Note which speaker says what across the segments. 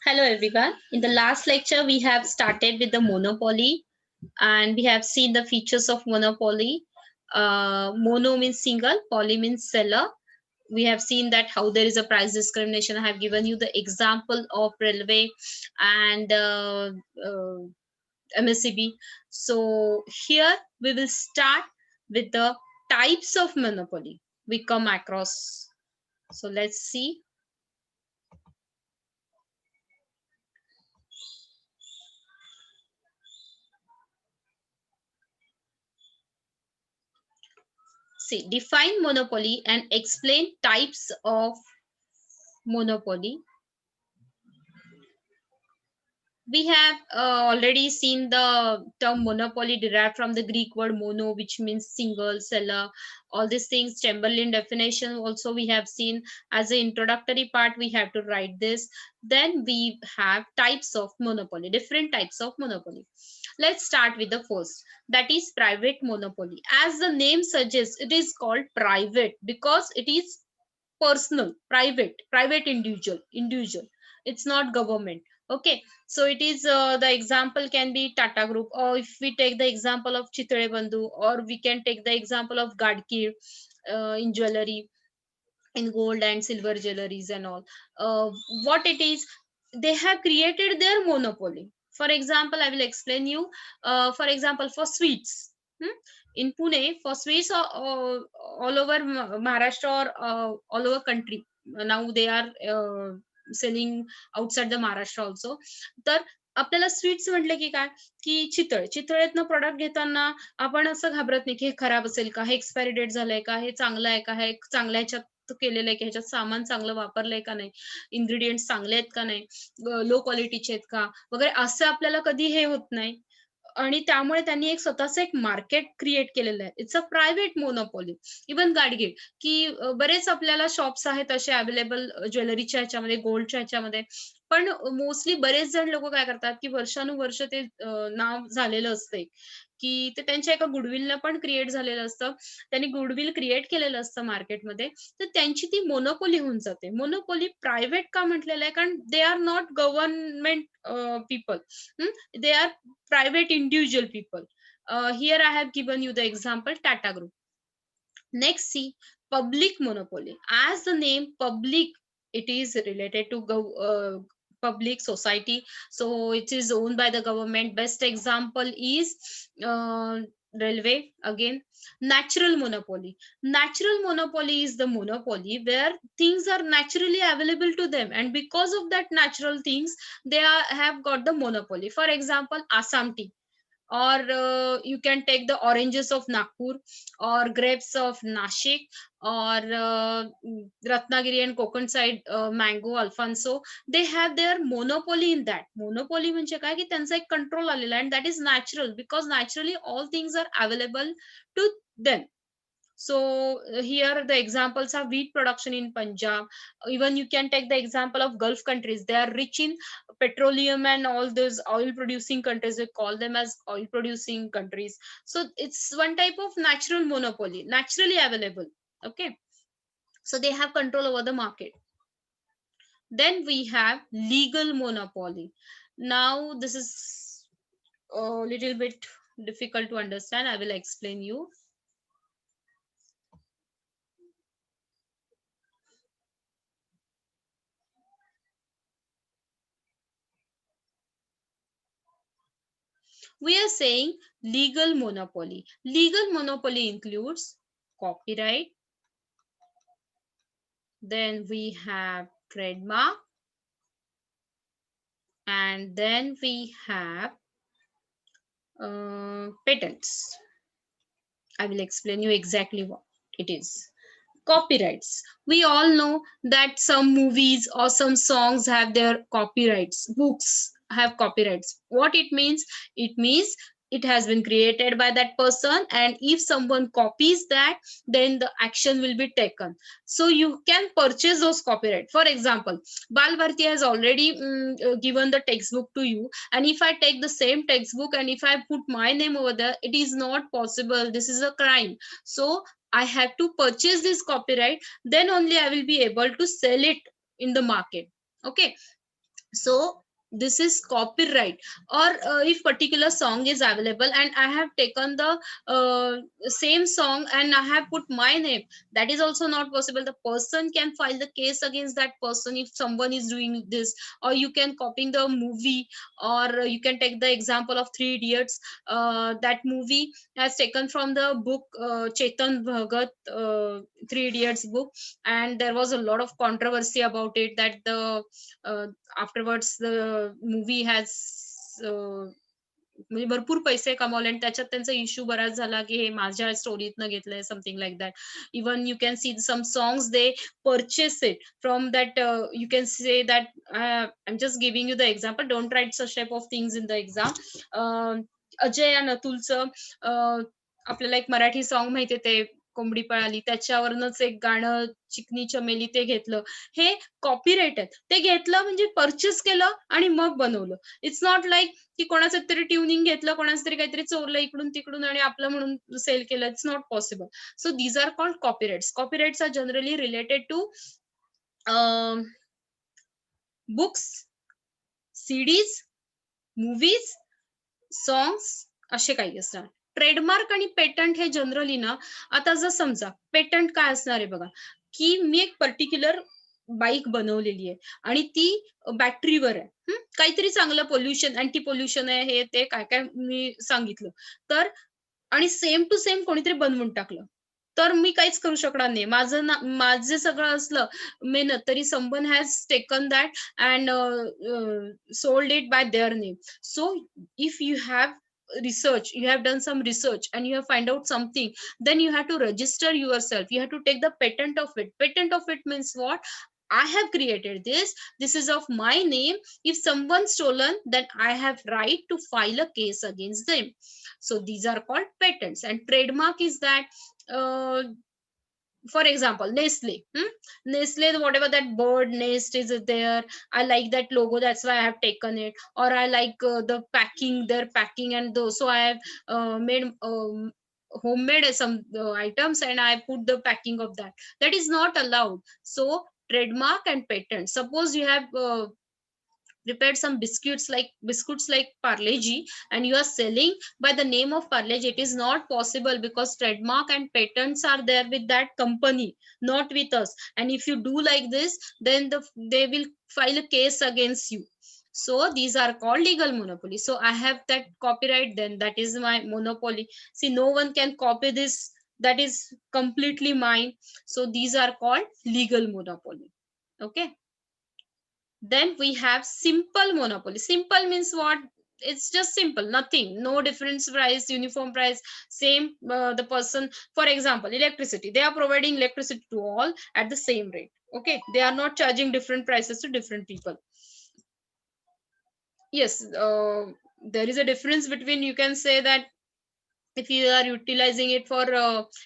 Speaker 1: Hello everyone. In the last lecture, we have started with the monopoly and we have seen the features of monopoly. Mono means single, poly means seller. We have seen that how there is a price discrimination. I have given you the example of railway and MSCB. So here we will start with the types of monopoly we come across. So let's see. See, define monopoly and explain types of monopoly. We have already seen the term monopoly derived from the Greek word mono, which means single, seller, all these things. Chamberlain definition also we have seen as an introductory part. We have to write this. Then we have types of monopoly, different types of monopoly. Let's start with the first, that is private monopoly. As the name suggests, it is called private because it is personal, private individual. It's not government. Okay, so it is the example can be Tata Group, or if we take the example of Chitre Bandhu, or we can take the example of Gadkir in jewelry, in gold and silver jewelries and all. What it is, they have created their monopoly. For example, I will explain you. For example, for sweets, in Pune, for sweets, all over Maharashtra, or all over country, now they are selling outside the Maharashtra also. तर आपल्याला sweets म्हटले की काय, की चितळेतनं product घेताना आपण असं घाबरत नाही की हे खराब असेल का, हे एक्सपायरी डेट झालंय का, हे चांगलं आहे का, हे चांगल्या ह्याच्यात केलेलं आहे की ह्याच्यात सामान चांगलं वापरलंय का नाही, इन्ग्रेडियंट्स चांगले आहेत का नाही, लो क्वालिटीचे आहेत का वगैरे, असं आपल्याला कधी हे होत नाही. आणि त्यामुळे त्यांनी एक स्वतःचं एक मार्केट क्रिएट केलेलं आहे. It's a private monopoly. Even Gadgil, की बरेच आपल्याला शॉप्स आहेत असे अवेलेबल ज्वेलरीच्या ह्याच्यामध्ये, गोल्डच्या ह्याच्यामध्ये. पण मोस्टली बरेच जण लोकं काय करतात, की वर्षानुवर्ष ते नाव झालेलं असतंय, की ते त्यांच्या एका गुडविलनं पण क्रिएट झालेलं असतं. त्यांनी गुडविल क्रिएट केलेलं असतं मार्केटमध्ये. तर त्यांची ती मोनोपोली होऊन जाते. मोनोपोली प्रायव्हेट का म्हटलेलं आहे? कारण they are not government people. They are private individual people. Here I have given you the example Tata Group. Next, see public monopoly. As the name public, it is related to public society. So it is owned by the government. Best example is railway again. Natural monopoly. Natural monopoly is the monopoly where things are naturally available to them, and because of that natural things, have got the monopoly. For example, Assam tea, or you can take the oranges of Nagpur, or grapes of Nashik, or Ratnagiri and Konkan side mango Alfonso. They have their monopoly in that. Monopoly म्हणजे काय, की त्यांचा एक control आलेला आहे, and that is natural because naturally all things are available to them. So here the examples are wheat production in Punjab. Even you can take the example of Gulf countries. They are rich in petroleum and all those oil producing countries. We call them as oil producing countries. So it's one type of natural monopoly, naturally available. Okay. So they have control over the market. Then we have legal monopoly. Now this is a little bit difficult to understand. I will explain you. We are saying legal monopoly. Legal monopoly includes copyright. Then we have trademark. And then we have patents. I will explain you exactly what it is. Copyrights. We all know that some movies or some songs have their copyrights. Books have copyrights. What it means? It means it has been created by that person, and if someone copies that, then the action will be taken. So you can purchase those copyright. For example, Bal Bharti has already given the textbook to you, and if I take the same textbook and if I put my name over there, it is not possible. This is a crime. So I have to purchase this copyright, then only I will be able to sell it in the market. Okay. So this is copyright. Or if particular song is available and I have taken the same song and I have put my name, that is also not possible. The person can file the case against that person if someone is doing this. Or you can copying the movie, or you can take the example of Three Idiots. That movie has taken from the book Chetan Bhagat, Three Idiots book, and there was a lot of controversy about it, that the uh, afterwards the movie has म्हणजे भरपूर पैसे कमावले आणि त्याच्यात त्यांचा issue बराच झाला की हे माझ्या स्टोरीतनं घेतलंय, something like that. Even you can see some songs they purchase it from that. You can say that I'm just giving you the example, don't write such type of things in the exam. Ajay आणि अतुलचं आपल्याला एक Marathi song माहितीये, ते कोंबडी पळाली, त्याच्यावरनच एक गाणं चिकनी चमेली ते घेतलं. हे कॉपीराइट आहे. ते घेतलं म्हणजे पर्चेस केलं आणि मग बनवलं. इट्स नॉट लाइक की कोणाचं तरी ट्युनिंग घेतलं, कोणाचं तरी काहीतरी चोरलं इकडून-तिकडून आणि आपलं म्हणून सेल केलं. It's not possible. So these are called copyrights. Copyrights are generally related to books, CDs, movies, songs असे काही असणार. ट्रेडमार्क आणि पेटंट हे जनरली ना, आता जर समजा पेटंट काय असणार आहे बघा, की मी एक पर्टिक्युलर बाईक बनवलेली आहे आणि ती बॅटरीवर आहे. काहीतरी चांगलं पोल्युशन, अँटी पोल्युशन आहे, हे ते काय-काय मी सांगितलं. तर आणि सेम टू सेम कोणीतरी बनवून टाकलं. तर मी काहीच करू शकणार नाही. माझं सगळं असलं मेहनत, तरी someone has taken that and sold it by their name. So if you have research, you have done some research and you have find out something, then you have to register yourself, you have to take the patent of it. Patent of it means what? I have created this is of my name. If someone stolen, then I have right to file a case against them. So these are called patents. And trademark is that, uh, for example, Nestle. Nestle, whatever that bird nest is there, I like that logo, that's why I have taken it. Or I like the packing, their packing, and those, so I have made homemade some items and I put the packing of that. That is not allowed. So trademark and patent. Suppose you have prepared some biscuits like Parle-G, and you are selling by the name of Parle-G, it is not possible because trademark and patents are there with that company, not with us. And if you do like this, then they will file a case against you. So these are called legal monopoly. So I have that copyright, then that is my monopoly. See, no one can copy this. That is completely mine. So these are called legal monopoly. Okay. Then we have simple monopoly. Simple means what? It's just simple, nothing, no difference price, uniform price, same. The person, for example, electricity, they are providing electricity to all at the same rate. Okay, they are not charging different prices to different people. Yes, there is a difference between, you can say that if you are utilizing it for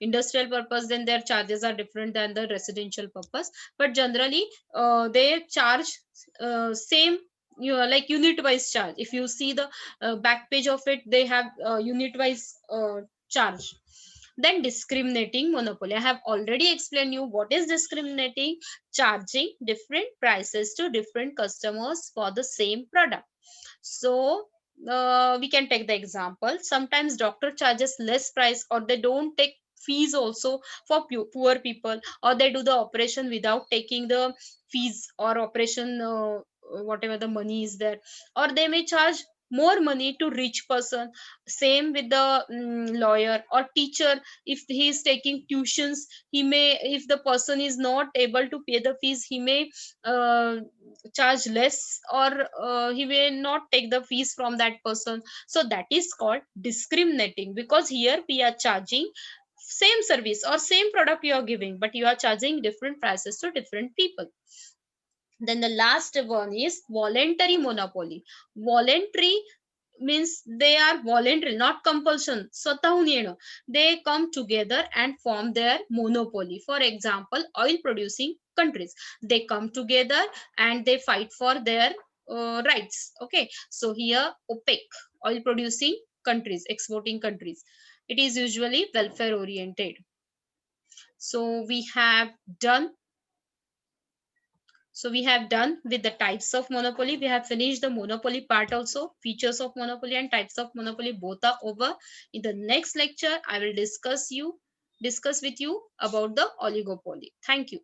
Speaker 1: industrial purpose, then their charges are different than the residential purpose. But generally they charge same, like unit wise charge. If you see the back page of it, they have unit wise charge. Then discriminating monopoly, I have already explained you what is discriminating. Charging different prices to different customers for the same product. So we can take the example. Sometimes doctor charges less price, or they don't take fees also for poor people, or they do the operation without taking the fees or operation, whatever the money is there. Or they may charge more money to rich person. Same with the lawyer or teacher. If he is taking tuitions, he may, if the person is not able to pay the fees, he may charge less, or he may not take the fees from that person. So that is called discriminating, because here we are charging same service or same product you are giving, but you are charging different prices to different people. Then the last one is voluntary monopoly. Voluntary means they are voluntary, not compulsion. स्वतःहून येणं. They come together and form their monopoly. For example, oil producing countries, they come together and they fight for their rights. Okay, so here OPEC, oil producing countries, exporting countries, it is usually welfare oriented. So we have done. So we have done with the types of monopoly. We have finished the monopoly part also. Features of monopoly and types of monopoly both are over. In the next lecture, I will discuss with you about the oligopoly. Thank you.